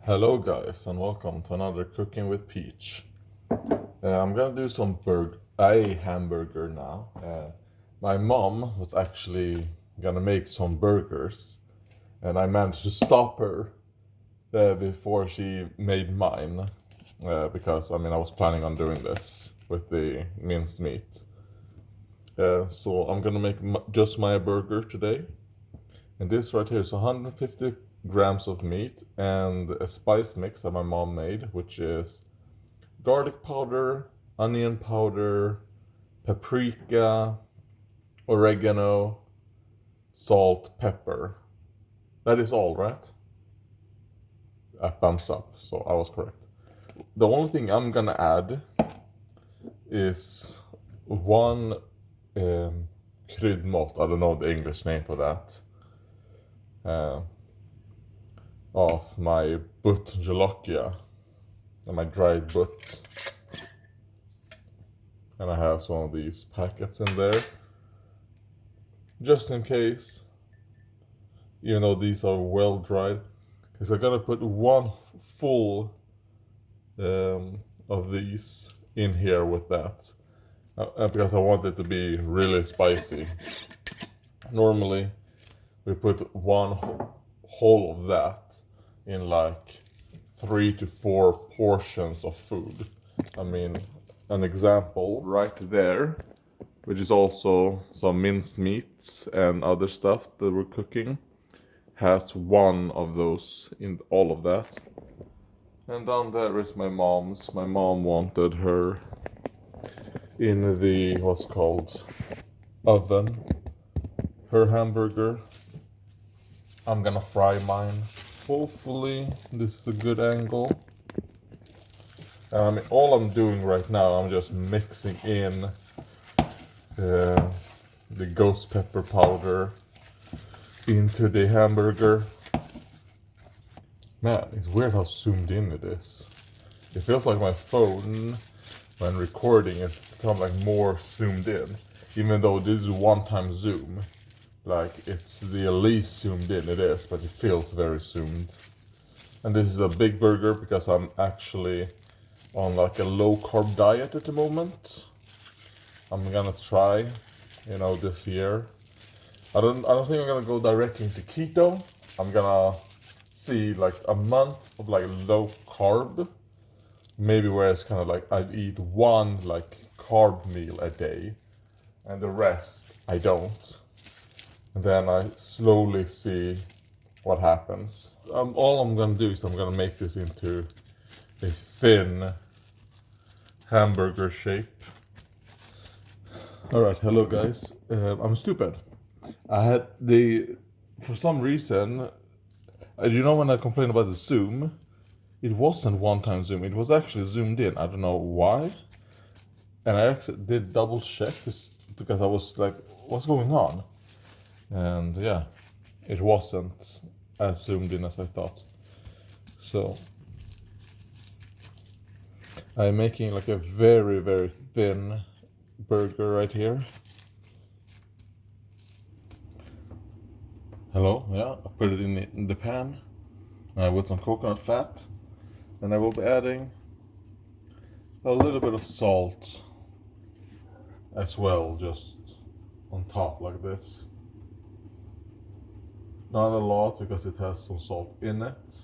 Hello guys and welcome to another Cooking with Peach. I'm gonna do some a hamburger now. My mom was actually gonna make some burgers and I managed to stop her before she made mine because I was planning on doing this with the minced meat. So I'm gonna make just my burger today. And this right here is 150 grams of meat and a spice mix that my mom made, which is garlic powder, onion powder, paprika, oregano, salt, pepper. That is all, right? A thumbs up, so I was correct. The only thing I'm gonna add is one kryddmått, I don't know the English name for that, of my Bhut Jolokia and my dried Bhut. And I have some of these packets in there, just in case, even though these are well dried, because I'm gonna put one full of these in here with that, because I want it to be really spicy. Normally, we put one whole of that in like 3 to 4 portions of food. An example right there, which is also some minced meats and other stuff that we're cooking, has one of those in all of that. And down there is my mom's. My mom wanted her in the what's called oven, her hamburger. I'm gonna fry mine. Hopefully this is a good angle. All I'm doing right now, I'm just mixing in the ghost pepper powder into the hamburger. Man, it's weird how zoomed in it is. It feels like my phone, when recording, has become like more zoomed in. Even though this is one-time zoom. Like, it's the least zoomed in it is, but it feels very zoomed. And this is a big burger because I'm actually on like a low-carb diet at the moment. I'm gonna try, this year. I don't think I'm gonna go directly into keto. I'm gonna see like a month of like low carb, maybe where it's kind of like I eat one like carb meal a day, and the rest I don't. And then I slowly see what happens. All I'm gonna do is I'm gonna make this into a thin hamburger shape. Alright, hello guys. I'm stupid. For some reason, when I complained about the zoom, it wasn't one-time zoom, it was actually zoomed in. I don't know why. And I actually did double check this because I was like, what's going on? And yeah, it wasn't as zoomed in as I thought. So I'm making like a very, very thin burger right here. Hello, yeah, I put it in the pan with some coconut fat, and I will be adding a little bit of salt as well, just on top like this. Not a lot because it has some salt in it,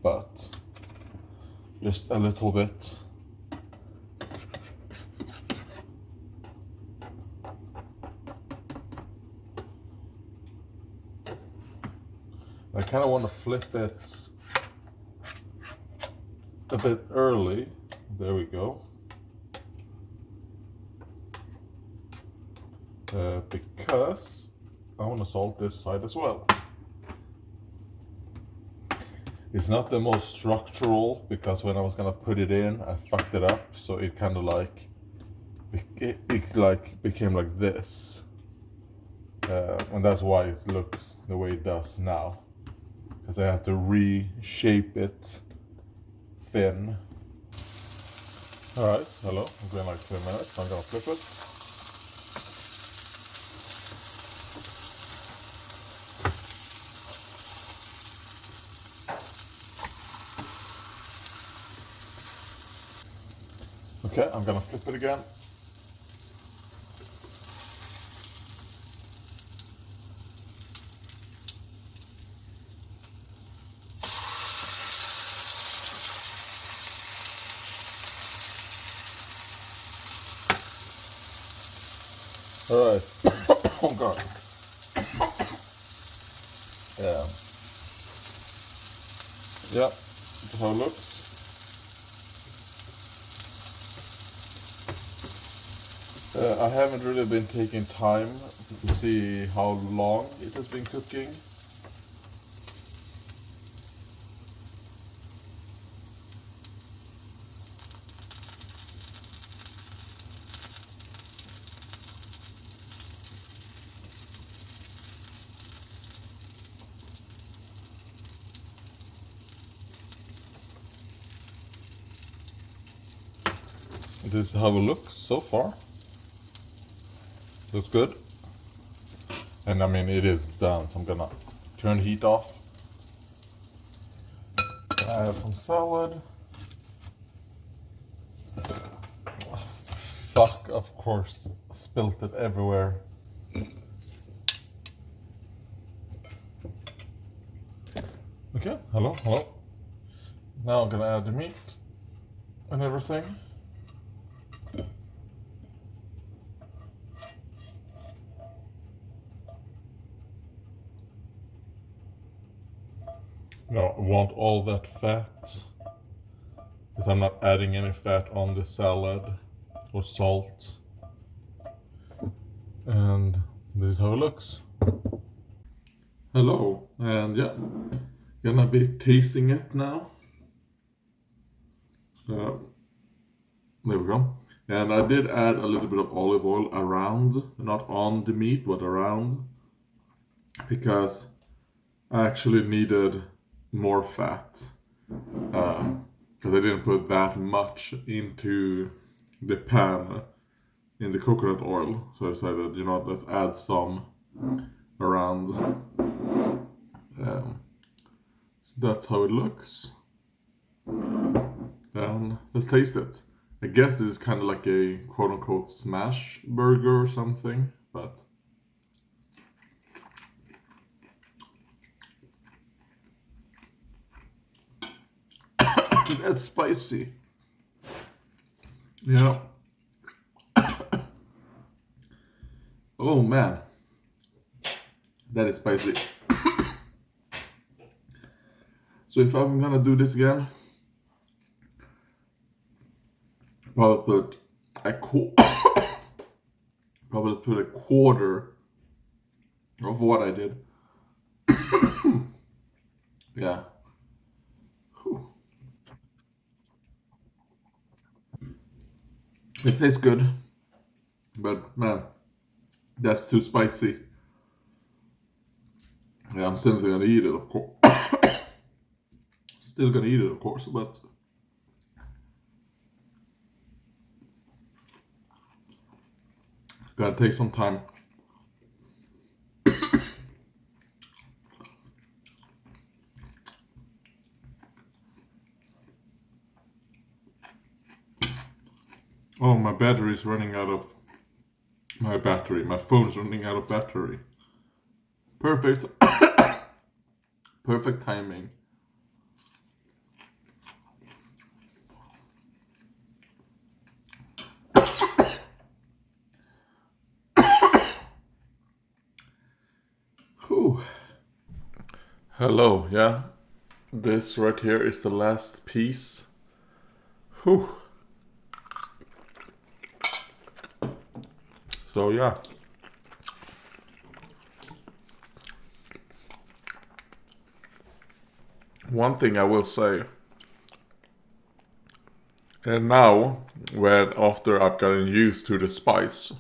but just a little bit. I kind of want to flip it a bit early. There we go. Because I want to salt this side as well. It's not the most structural because when I was gonna put it in, I fucked it up. So it kind of like became like this, and that's why it looks the way it does now. Because I have to reshape it thin. Alright, hello. It's been like 2 minutes. I'm gonna flip it. Okay, I'm gonna flip it again. Alright. Oh god. Yeah. Yeah, that's how it looks. I haven't really been taking time to see how long it has been cooking. This is how it looks so far. Looks good. And I mean, it is done, so I'm gonna turn the heat off. Add some salad. Fuck, of course, spilt it everywhere. Okay, hello. Now I'm gonna add the meat and everything. No, I want all that fat, because I'm not adding any fat on the salad or salt. And this is how it looks. Hello, and yeah, gonna be tasting it now. There we go. And I did add a little bit of olive oil around, not on the meat, but around, because I actually needed more fat. Because I didn't put that much into the pan in the coconut oil. So I decided, you know, let's add some around. So that's how it looks. And let's taste it. I guess this is kind of like a quote-unquote smash burger or something, but that's spicy. Yeah. Oh man, that is spicy. So if I'm gonna do this again, probably put a quarter of what I did. Yeah. Whew. It tastes good, but man, that's too spicy. Yeah, I'm still gonna eat it, of course. Still gonna eat it, of course, but gotta take some time. Oh, my battery's running out of my battery. My phone's running out of battery. Perfect. Perfect timing. Whew. Hello, yeah. This right here is the last piece. Whew. So yeah. One thing I will say, and now, when after I've gotten used to the spice,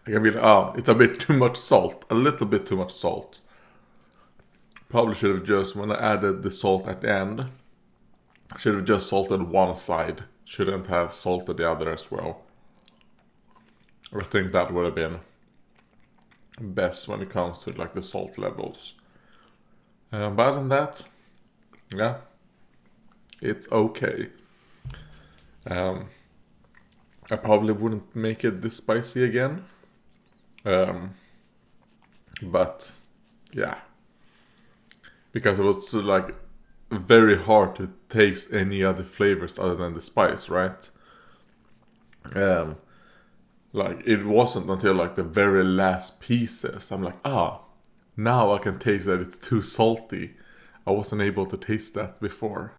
I can be like, it's a bit too much salt, a little bit too much salt. Probably should have just, when I added the salt at the end, should have just salted one side. Shouldn't have salted the other as well. I think that would have been best when it comes to like the salt levels. But other than that, yeah, it's okay. I probably wouldn't make it this spicy again. But yeah, because it was like very hard to taste any other flavors other than the spice, right? Like it wasn't until like the very last pieces I'm like, now I can taste that it's too salty. I wasn't able to taste that before.